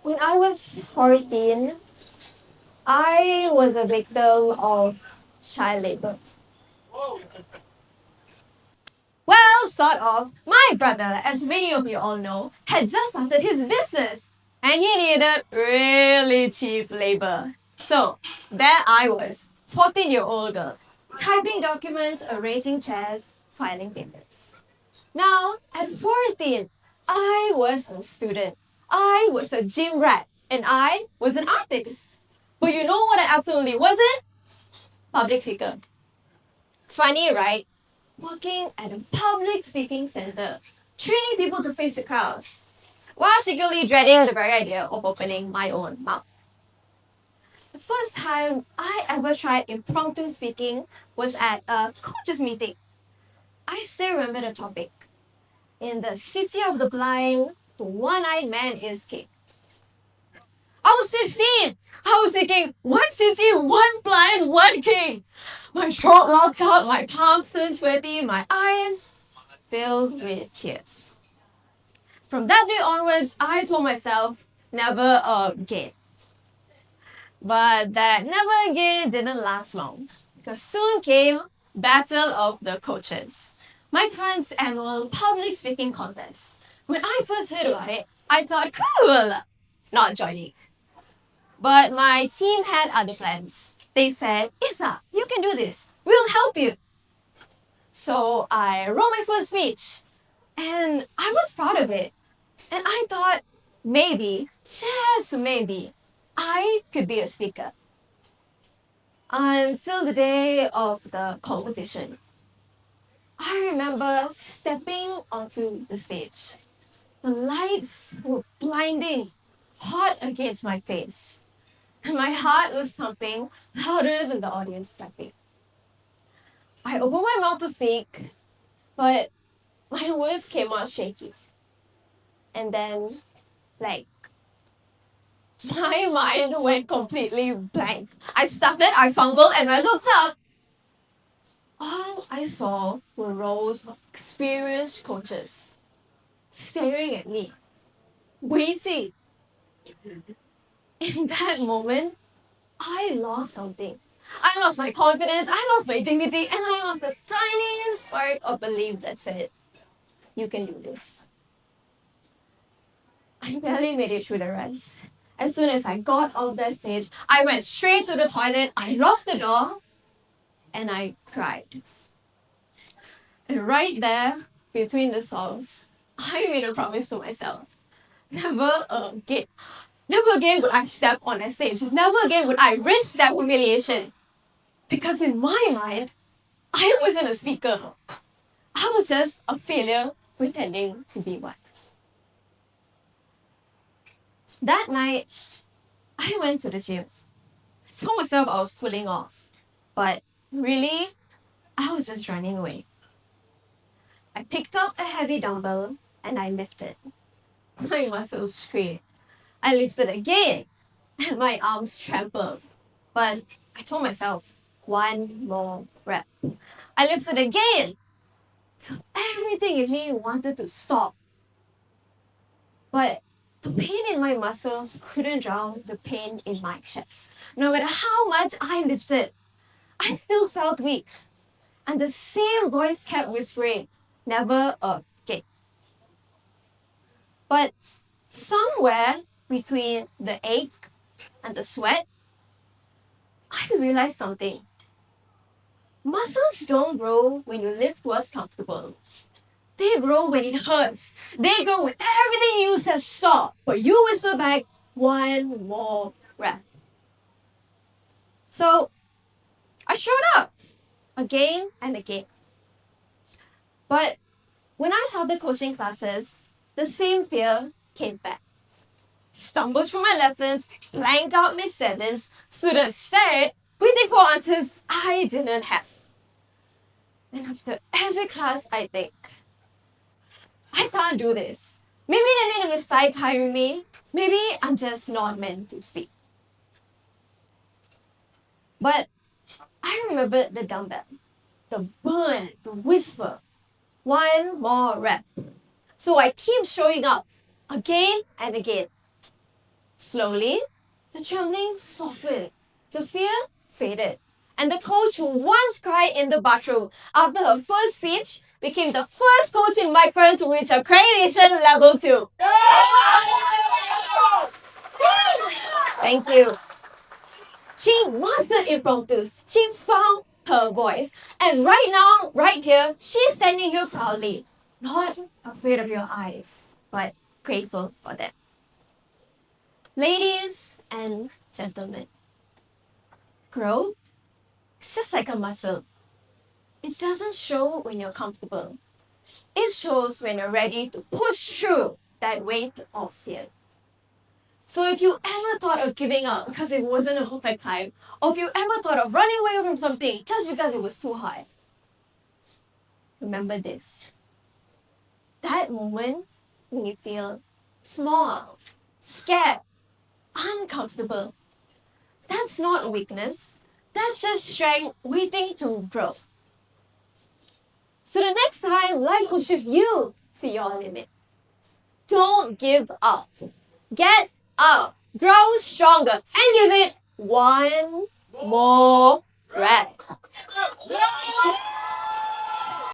When I was 14, I was a victim of child labor. Well, sort of. My brother, as many of you all know, had just started his business and he needed really cheap labor. So, there I was, 14-year-old girl, typing documents, arranging chairs, filing papers. Now, at 14, I was a student. I was a gym rat and I was an artist. But you know what I absolutely wasn't? Public speaker. Funny, right? Working at a public speaking center, training people to face the crowds, while secretly dreading the very idea of opening my own mouth. The first time I ever tried impromptu speaking was at a coaches meeting. I still remember the topic. In the city of the blind, the one-eyed man is king. I was 15. I was thinking, one city, one blind, one king. My throat locked out, my palms turned sweaty, my eyes filled with tears. From that day onwards, I told myself, never again. But that never again didn't last long, because soon came Battle of the Coaches, MicFront's annual public speaking contest. When I first heard about it, I thought, cool, not joining. But my team had other plans. They said, Isa, you can do this. We'll help you. So I wrote my first speech, and I was proud of it. And I thought, maybe, just maybe, I could be a speaker. Until the day of the competition, I remember stepping onto the stage. The lights were blinding, hot against my face, and my heart was thumping louder than the audience clapping. I opened my mouth to speak, but my words came out shaky. And then, like, my mind went completely blank. I stuttered, I fumbled, and I looked up. All I saw were rows of experienced coaches staring at me, waiting. In that moment, I lost something. I lost my confidence, I lost my dignity, and I lost the tiniest spark of belief that said, you can do this. I barely made it through the rest. As soon as I got off that stage, I went straight to the toilet, I locked the door, and I cried. And right there, between the songs, I made a promise to myself. Never again. Never again would I step on that stage. Never again would I risk that humiliation. Because in my mind, I wasn't a speaker. I was just a failure pretending to be one. That night, I went to the gym. I told myself I was cooling off. But really, I was just running away. I picked up a heavy dumbbell and I lifted. My muscles screamed. I lifted again and my arms trembled. But I told myself, one more rep. I lifted again till everything in me wanted to stop. But the pain in my muscles couldn't drown the pain in my chest. No matter how much I lifted, I still felt weak. And the same voice kept whispering, never again. But somewhere between the ache and the sweat, I realized something. Muscles don't grow when you lift what's comfortable. They grow when it hurts. They grow when everything you says stop. But you whisper back, one more rep. So I showed up again and again. But when I started coaching classes, the same fear came back. Stumbled through my lessons, blanked out mid-sentence, students stared, waiting for answers I didn't have. And after every class, I think, I can't do this. Maybe they made a mistake hiring me. Maybe I'm just not meant to speak. But I remembered the dumbbell, the burn, the whisper. One more rep. So I keep showing up again and again. Slowly, the trembling softened, the fear faded, and the coach who once cried in the bathroom after her first speech became the first coach in MicFront to reach accreditation level 2. Thank you. She mastered impromptus. She found her voice. And right now, right here, she's standing here proudly. Not afraid of your eyes, but grateful for them. Ladies and gentlemen, growth is just like a muscle. It doesn't show when you're comfortable. It shows when you're ready to push through that weight of fear. So if you ever thought of giving up because it wasn't a perfect time, or if you ever thought of running away from something just because it was too hard, remember this. That moment when you feel small, scared, uncomfortable, that's not weakness. That's just strength waiting to grow. So the next time life pushes you to your limit, don't give up. Get up, grow stronger, and give it one more breath.